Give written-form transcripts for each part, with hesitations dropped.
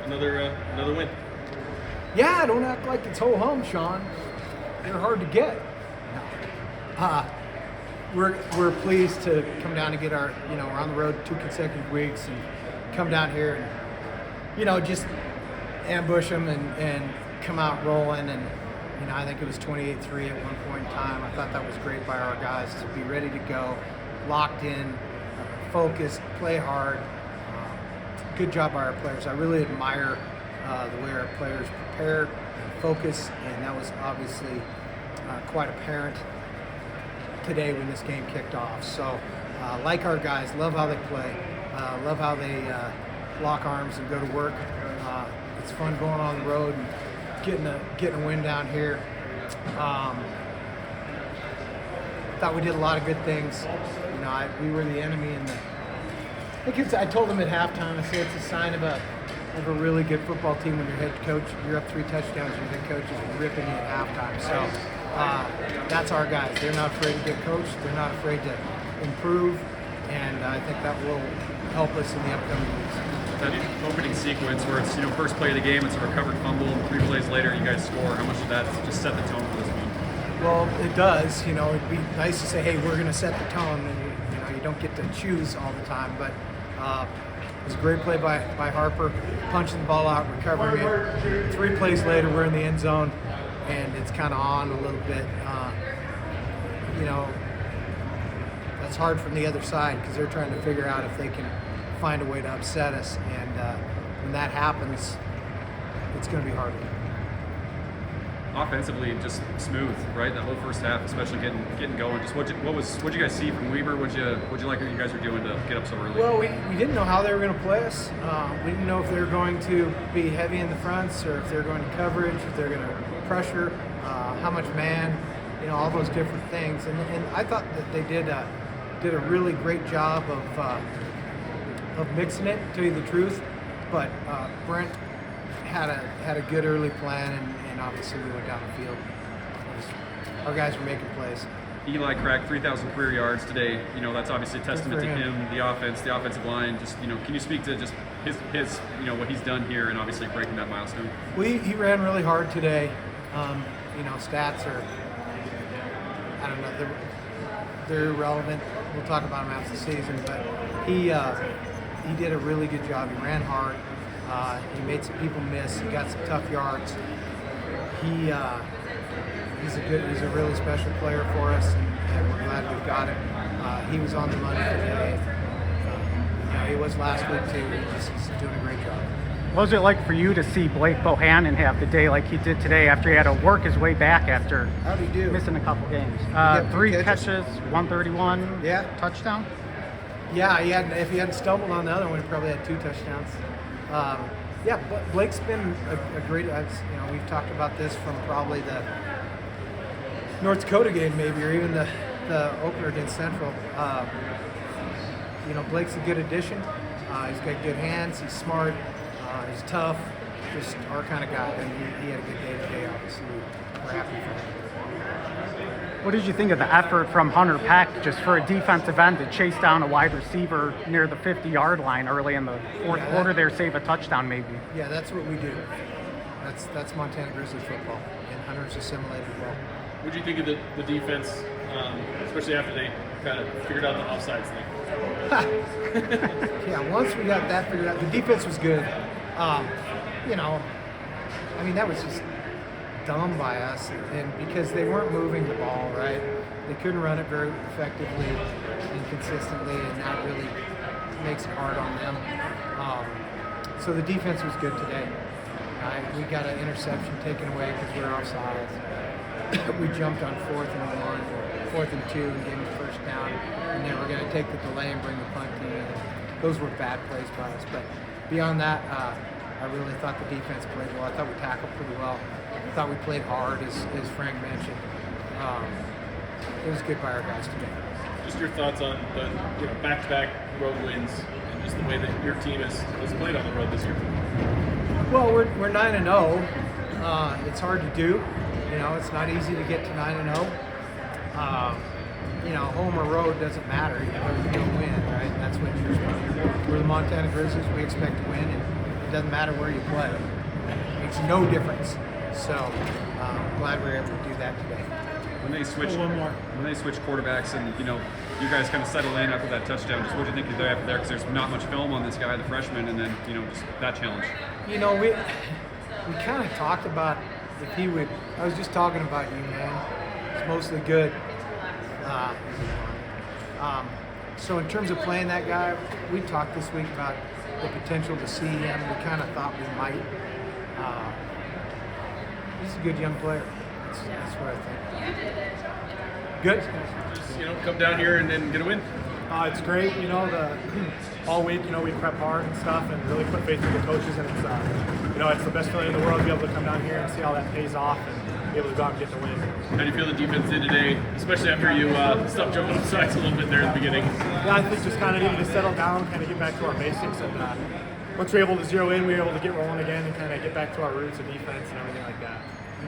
another win. Yeah, don't act like it's ho-hum, Sean. They're hard to get. We're pleased to come down and get our, we're on the road 2 consecutive weeks and come down here and, just ambush them and come out rolling. And, I think it was 28-3 at one point in time. I thought that was great by our guys to be ready to go, locked in, focused, play hard. Good job by our players. I really admire the way our players prepare and focus, and that was obviously quite apparent today when this game kicked off. So, like our guys, love how they play, love how they lock arms and go to work. It's fun going on the road and getting a win down here. Thought we did a lot of good things. We were the enemy in the. I told them at halftime. I said it's a sign of a really good football team when your head coach, you're up 3 touchdowns, your head coach is ripping you at halftime. So that's our guys. They're not afraid to get coached. They're not afraid to improve, and I think that will help us in the upcoming weeks. That opening sequence where it's first play of the game, it's a recovered fumble, and 3 plays later you guys score. How much did that just set the tone for this one? Well, it does. It'd be nice to say, hey, we're going to set the tone, and you don't get to choose all the time, but. It was a great play by Harper, punching the ball out, recovering it. 3 plays later, we're in the end zone, and it's kind of on a little bit. That's hard from the other side because they're trying to figure out if they can find a way to upset us. And when that happens, it's going to be harder. Offensively, just smooth, right? That whole first half, especially getting going. Just what'd you guys see from Weber? What'd you like what you guys were doing to get up so early? Well, we didn't know how they were going to play us. We didn't know if they were going to be heavy in the fronts or if they're going to coverage, if they're going to pressure, how much man, all those different things. And I thought that they did a really great job of mixing it, to tell you the truth. But Brent had a good early plan, and obviously we went down the field. Our guys were making plays. Eli cracked 3,000 career yards today. That's obviously a testament to him, the offense, the offensive line. Just can you speak to just his what he's done here and obviously breaking that milestone? Well, he ran really hard today. Stats are, I don't know, they're irrelevant. We'll talk about him after the season, but he did a really good job. He ran hard. He made some people miss. He got some tough yards. He's a really special player for us, and we're glad we've got him. He was on the money today. He was last week too. He's doing a great job. What was it like for you to see Blake Bohannon have the day like he did today after he had to work his way back after missing a couple games? 3 catches, 131, touchdown? Yeah, if he hadn't stumbled on the other one, he probably had 2 touchdowns. But Blake's been a great. We've talked about this from probably the North Dakota game, maybe, or even the opener against Central. Blake's a good addition. He's got good hands. He's smart. He's tough. Just our kind of guy. And he had a good day today. Obviously, we're happy for him. What did you think of the effort from Hunter Peck just for a defensive end to chase down a wide receiver near the 50-yard line early in the fourth quarter there, save a touchdown maybe? Yeah, that's what we do. That's Montana Grizzlies football, and Hunter's assimilated well. What do you think of the defense, especially after they kind of figured out the offsides thing? Yeah, once we got that figured out, the defense was good. That was just dumb by us, and because they weren't moving the ball right, they couldn't run it very effectively and consistently, and that really makes it hard on them. So the defense was good today. We got an interception taken away because we were offsides. We jumped on 4th and 1, 4th and 2, and gave them the first down, and then we're going to take the delay and bring the punt team in. Those were bad plays by us, but beyond that, I really thought the defense played well. I thought we tackled pretty well. I thought we played hard, as Frank mentioned. It was good by our guys today. Just your thoughts on the back-to-back road wins and just the way that your team has played on the road this year. Well, we're 9-0. It's hard to do. It's not easy to get to 9-0. Home or road doesn't matter. You're going to win, right? That's what we're the Montana Grizzlies. We expect to win, and it doesn't matter where you play. It makes no difference. So glad we were able to do that today. When they switch quarterbacks and you guys kind of settle in after that touchdown, just what do you think of there after there? Because there's not much film on this guy, the freshman, and then just that challenge. We kind of talked about if he would. I was just talking about you, man. It's mostly good. So in terms of playing that guy, we talked this week about the potential to see him. We kind of thought we might. He's a good young player. That's what I think. Good. Just come down here and then get a win. It's great. All week, we prep hard and stuff, and really put faith in the coaches. And it's the best feeling in the world to be able to come down here and see how that pays off and be able to go out and get the win. How do you feel the defense did today, especially after you stopped jumping off sides a little bit there at the beginning? Yeah, I think just kind of needed to settle down, kind of get back to our basics, and once we were able to zero in, we were able to get rolling again and kind of get back to our roots of defense and everything like that.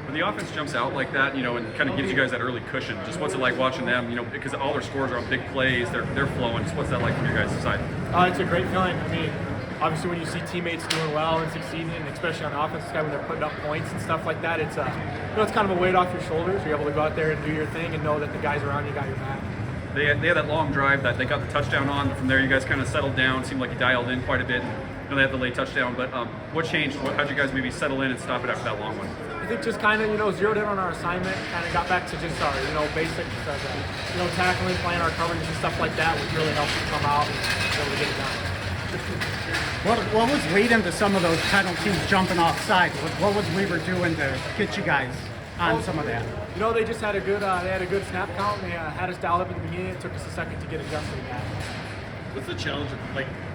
When the offense jumps out like that, and kind of gives you guys that early cushion, just what's it like watching them? Because all their scores are on big plays, they're flowing. Just what's that like from your guys' side? It's a great feeling. I mean, obviously when you see teammates doing well and succeeding, and especially on the offensive side when they're putting up points and stuff like that, it's it's kind of a weight off your shoulders. You're able to go out there and do your thing and know that the guys around you got your back. They had that long drive that they got the touchdown on. From there, you guys kind of settled down. Seemed like you dialed in quite a bit. They had the late touchdown, but what changed? How'd you guys maybe settle in and stop it after that long one? I think just kind of, zeroed in on our assignment, kind of got back to just our, basics of, tackling, playing our coverage and stuff like that, which really helped us come out and be able to get it done. What was leading to some of those penalties jumping off sides? What was Weaver doing to get you guys on some of that? They just had a good, snap count. They had us dialed up at the beginning. It took us a second to get adjusted to that. What's the challenge of,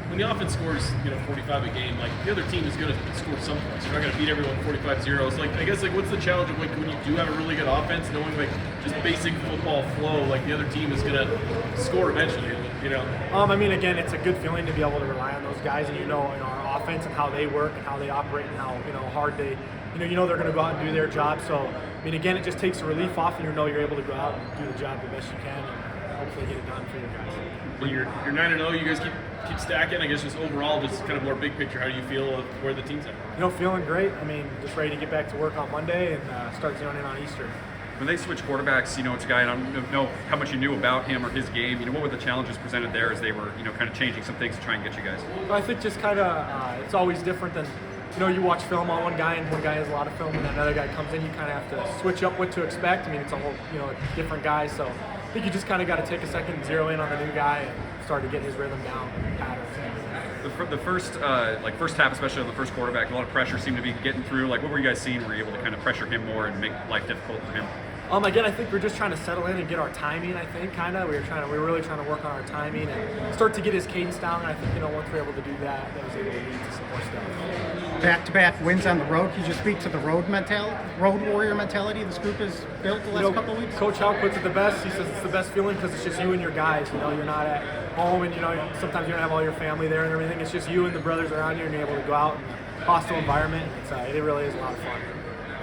when the offense scores, 45 a game, the other team is going to score some points. You're not going to beat everyone 45-0. So, I guess, what's the challenge of, when you do have a really good offense, knowing, just basic football flow, the other team is going to score eventually, I mean, again, it's a good feeling to be able to rely on those guys and, our offense and how they work and how they operate and how, hard they, they're going to go out and do their job. So, I mean, again, it just takes the relief off and you're able to go out and do the job the best you can and hopefully get it done for your guys. Well, you're 9-0. You guys keep stacking. I guess just overall, just kind of more big picture. How do you feel of where the team's at? Feeling great. I mean, just ready to get back to work on Monday and start zeroing in on Easter. When they switch quarterbacks, it's a guy, and I don't know how much you knew about him or his game. What were the challenges presented there as they were, kind of changing some things to try and get you guys? Well, I think just kind of, it's always different than, you watch film on one guy and one guy has a lot of film and another guy comes in, you kind of have to switch up what to expect. I mean, it's a whole, different guy. So I think you just kind of got to take a second and zero in on the new guy and start to get his rhythm down and patterns. The first half, especially on the first quarterback, a lot of pressure seemed to be getting through. What were you guys seeing? Were you able to kind of pressure him more and make life difficult for him? Again, I think we're just trying to settle in and get our timing. I think we were really trying to work on our timing and start to get his cadence down. And I think once we were able to do that, that was able to lead to some more stuff. Back-to-back wins on the road. Can you just speak to the road warrior mentality this group has built the last couple of weeks? Coach Hauck puts it the best. He says it's the best feeling because it's just you and your guys. You're not at home and sometimes you don't have all your family there and everything. It's just you and the brothers around you and you're able to go out in a hostile environment. It really is a lot of fun.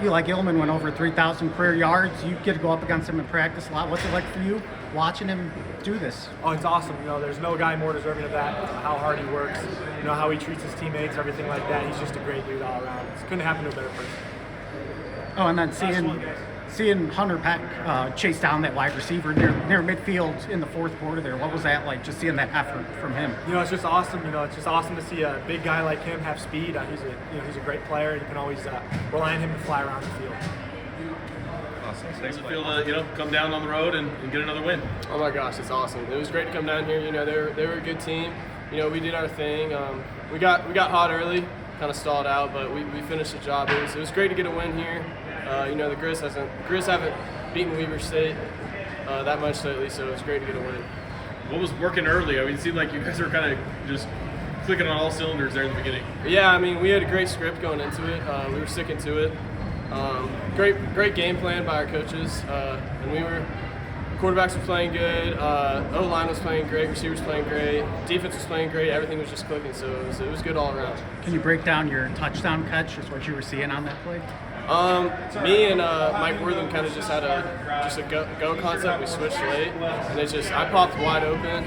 Eli Gilman went over 3,000 career yards. You get to go up against him in practice a lot. What's it like for you watching him do this? Oh, it's awesome. There's no guy more deserving of that. How hard he works, how he treats his teammates, everything like that. He's just a great dude all around. It couldn't happen to a better person. Oh, and then seeing Hunter Peck chase down that wide receiver near midfield in the fourth quarter there. What was that like, just seeing that effort from him? It's just awesome. It's just awesome to see a big guy like him have speed. He's a great player. You can always rely on him to fly around the field. Awesome. How does it feel to come down on the road and get another win? Oh my gosh, it's awesome. It was great to come down here. They were a good team. We did our thing. We got hot early, kind of stalled out, but we finished the job. It was great to get a win here. The Grizz haven't beaten Weber State that much lately, so it's great to get a win. What was working early? I mean, it seemed like you guys were kind of just clicking on all cylinders there in the beginning. Yeah, I mean, we had a great script going into it. We were sticking to it. Great game plan by our coaches, and quarterbacks were playing good, O-line was playing great, receivers playing great, defense was playing great, everything was just clicking, so it was good all around. Can you break down your touchdown catch, just what you were seeing on that play? Me and Mike Wortham kind of just had a go concept. We switched late, and I popped wide open,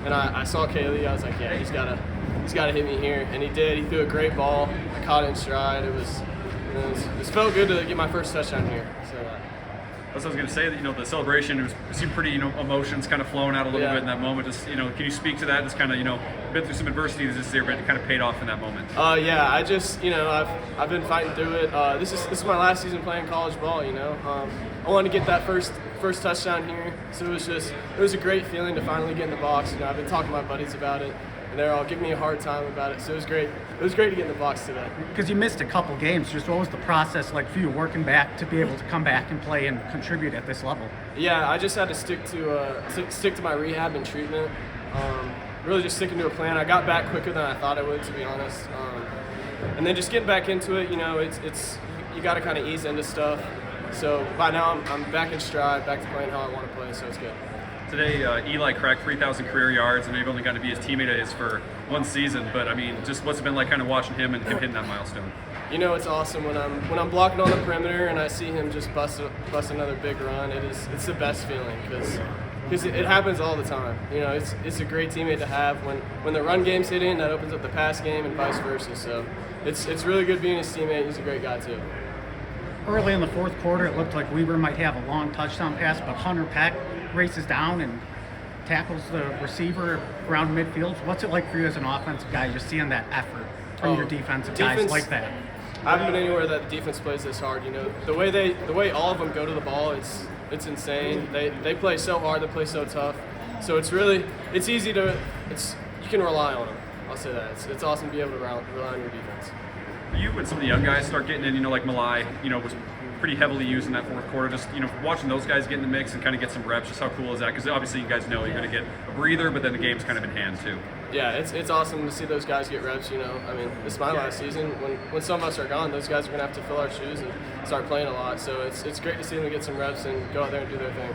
and I saw Kaylee. I was like, yeah, he's got he's got to hit me here, and he did. He threw a great ball. I caught it in stride. It felt good to get my first touchdown here. So. That's what I was going to say. That the celebration, it seemed pretty, emotions kind of flowing out a little bit in that moment. Just, can you speak to that? Just kind of, been through some adversity this year, but it kind of paid off in that moment. Yeah. I just, I've been fighting through it. This is my last season playing college ball. I wanted to get that first touchdown here, so it was a great feeling to finally get in the box. I've been talking to my buddies about it, and they're all giving me a hard time about it. So it was great. It was great to get in the box today. Because you missed a couple games. Just what was the process like for you working back to be able to come back and play and contribute at this level? Yeah, I just had to stick to my rehab and treatment. Really just sticking to a plan. I got back quicker than I thought I would, to be honest. And then just getting back into it. It's you got to kind of ease into stuff. So by now I'm back in stride, back to playing how I want to play. So it's good. Today, Eli cracked 3,000 career yards, and they've only got to be his teammate of his for one season. But I mean, just what's it been like, kind of watching him and him hitting that milestone? It's awesome when I'm blocking on the perimeter and I see him just bust another big run. It's the best feeling because it happens all the time. It's a great teammate to have when the run game's hitting. That opens up the pass game and vice versa. So it's really good being his teammate. He's a great guy too. Early in the fourth quarter, it looked like Weber might have a long touchdown pass, but Hunter Peck races down and tackles the receiver around midfield. What's it like for you as an offensive guy, just seeing that effort from your defensive guys like that? I haven't been anywhere that the defense plays this hard. The way all of them go to the ball, it's insane. They play so hard, they play so tough. So it's easy to you can rely on them. I'll say that. It's awesome to be able to rely on your defense. You and some of the young guys start getting in, like Malai, was pretty heavily used in that fourth quarter. Just, watching those guys get in the mix and kind of get some reps, just how cool is that? Because obviously you guys know you're going to get a breather, but then the game's kind of in hand too. Yeah, it's awesome to see those guys get reps. This is my last season. When some of us are gone, those guys are going to have to fill our shoes and start playing a lot. So it's great to see them get some reps and go out there and do their thing.